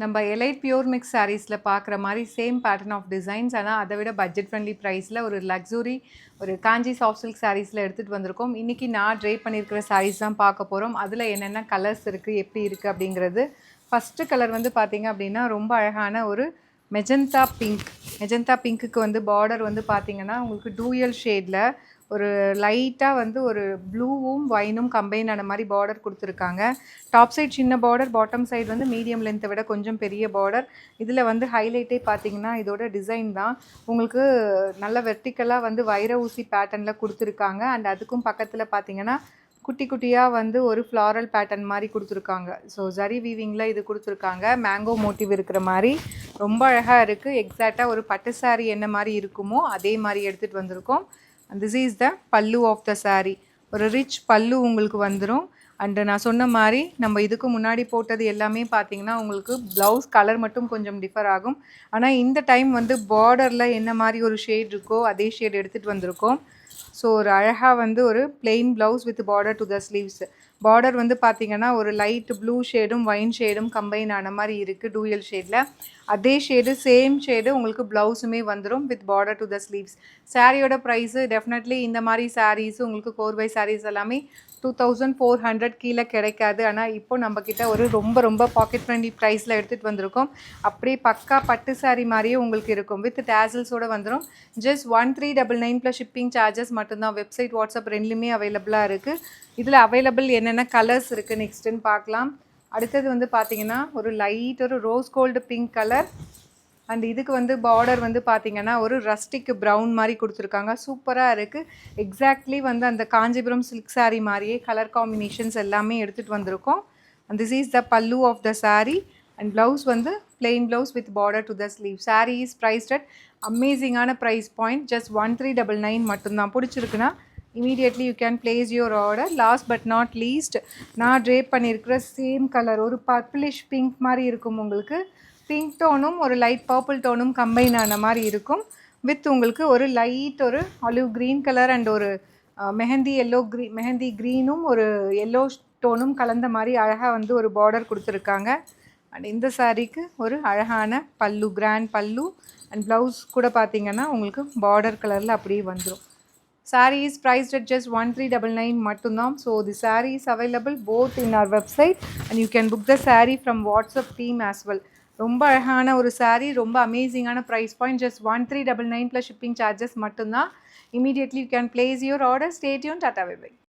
நம்ம elite pure mix சாரீஸில் பார்க்குற மாதிரி சேம் பேட்டர்ன் ஆஃப் டிசைன்ஸ், ஆனால் அதை விட பட்ஜெட் ஃப்ரெண்ட்லி ப்ரைஸில் ஒரு லக்ஸுரி ஒரு காஞ்சி சாஃப்ட் சில்க் சாரீஸில் எடுத்துகிட்டு வந்திருக்கோம். இன்றைக்கி நான் ட்ரை பண்ணியிருக்கிற சாரீஸ் தான் பார்க்க போகிறோம். அதில் என்னென்ன கலர்ஸ் இருக்குது, எப்படி இருக்குது அப்படிங்கிறது. ஃபஸ்ட்டு கலர் வந்து பார்த்திங்க அப்படின்னா ரொம்ப அழகான ஒரு மெஜந்தா பிங்க். மெஜந்தா பிங்க்குக்கு வந்து பார்டர் வந்து பார்த்திங்கன்னா உங்களுக்கு டூயல் ஷேடில் ஒரு லைட்டாக வந்து ஒரு ப்ளூவும் ஒயினும் கம்பைன் ஆன மாதிரி பார்டர் கொடுத்துருக்காங்க. டாப் சைட் சின்ன பார்டர், பாட்டம் சைடு வந்து மீடியம் லென்த்தை விட கொஞ்சம் பெரிய பார்டர். இதில் வந்து ஹைலைட்டே பார்த்திங்கன்னா இதோட டிசைன் தான். உங்களுக்கு நல்ல வெர்டிக்கலாக வந்து வைர ஊசி பேட்டர்னில் கொடுத்துருக்காங்க. அண்ட் அதுக்கும் பக்கத்தில் பார்த்திங்கன்னா குட்டி குட்டியாக வந்து ஒரு ஃப்ளாரல் பேட்டர்ன் மாதிரி கொடுத்துருக்காங்க. ஸோ ஜரி வீவிங்கில் இது கொடுத்துருக்காங்க. மேங்கோ மோட்டிவ் இருக்கிற மாதிரி ரொம்ப அழகாக இருக்குது. எக்ஸாக்டாக ஒரு பட்டு சாரீ என்ன மாதிரி இருக்குமோ அதே மாதிரி எடுத்துகிட்டு வந்திருக்கோம். And this is the pallu of the sari. ஒரு ரிச் பல்லு உங்களுக்கு வந்துடும். அண்டு நான் சொன்ன மாதிரி நம்ம இதுக்கு முன்னாடி போட்டது எல்லாமே பார்த்திங்கன்னா உங்களுக்கு ப்ளவுஸ் கலர் மட்டும் கொஞ்சம் டிஃபர் ஆகும். ஆனால் இந்த டைம் வந்து பார்டரில் என்ன மாதிரி ஒரு ஷேட் இருக்கோ அதே ஷேட் எடுத்துகிட்டு வந்திருக்கோம். ஸோ ஒரு அழகாக வந்து ஒரு plain blouse with border to the sleeves. Border வந்து பார்த்திங்கன்னா ஒரு லைட் ப்ளூ ஷேடும் ஒயின் ஷேடும் கம்பைன் ஆன மாதிரி இருக்குது டூயல் ஷேடில். அதே ஷேடு சேம் ஷேடு உங்களுக்கு ப்ளவுஸுமே வந்துடும் with border to the sleeves. சாரியோட ப்ரைஸு டெஃபினெட்லி இந்த மாதிரி சாரீஸ் உங்களுக்கு 4x சாரீஸ் எல்லாமே 2400 கீழே கிடைக்காது. ஆனால் இப்போ நம்மக்கிட்ட ஒரு ரொம்ப பாக்கெட் ஃப்ரெண்ட்லி ப்ரைஸில் எடுத்துகிட்டு வந்திருக்கோம். அப்படியே பக்கா பட்டு சாரீ மாதிரியே உங்களுக்கு இருக்கும். வித் டேசல்ஸோடு வந்துடும். ஜஸ்ட் 1399 ப்ளஸ் ஷிப்பிங் சார்ஜஸ் மட்டும்தான். வெப்சைட், வாட்ஸ்அப் ரெண்டுலேயுமே அவைலபிளாக இருக்குது. இதில் அவைலபிள் என்னென்ன கலர்ஸ் இருக்குது நெக்ஸ்ட்டுன்னு பார்க்கலாம். அடுத்தது வந்து பார்த்திங்கன்னா ஒரு லைட் ஒரு rose gold pink colour. And இதுக்கு வந்து பார்டர் வந்து பார்த்திங்கன்னா ஒரு ரஸ்டிக் ப்ரௌன் மாதிரி கொடுத்துருக்காங்க. சூப்பராக இருக்குது. எக்ஸாக்ட்லி வந்து அந்த காஞ்சிபுரம் சில்க் சாரீ மாதிரியே கலர் காம்பினேஷன்ஸ் எல்லாமே எடுத்துகிட்டு வந்திருக்கோம். And this is the pallu of the sari. And blouse வந்து plain blouse with border to the sleeve. Sari is priced at அமேசிங்கான ப்ரைஸ் பாயிண்ட். ஜஸ்ட் 1399 மட்டும்தான். பிடிச்சிருக்குன்னா immediately you can place your order. Last but not least, நான் drape பண்ணியிருக்கிற same colour ஒரு purplish pink மாதிரி இருக்கும். உங்களுக்கு பிங்க் டோனும் ஒரு லைட் பர்பிள் டோனும் கம்பைன் ஆன மாதிரி இருக்கும். வித் உங்களுக்கு ஒரு லைட் ஒரு ஆலிவ் க்ரீன் கலர் அண்ட் ஒரு மெஹந்தி க்ரீனும் ஒரு எல்லோ டோனும் கலந்த மாதிரி அழகாக வந்து ஒரு பார்டர் கொடுத்துருக்காங்க. அண்ட் இந்த சாரீக்கு ஒரு அழகான பல்லு, கிராண்ட் பல்லு. அண்ட் ப்ளவுஸ் கூட பார்த்திங்கன்னா உங்களுக்கு பார்டர் கலரில் அப்படியே வந்துடும். Saree is priced at just 1399 மட்டும்தான். So the saree is available both in our website and you can book the saree from WhatsApp team as well. ரொம்ப அழகான ஒரு saree, ரொம்ப அமேசிங்கான price point. Just 1399 plus shipping charges மட்டும்தான். Immediately you can place your order. Stay tuned. Tata, bye bye.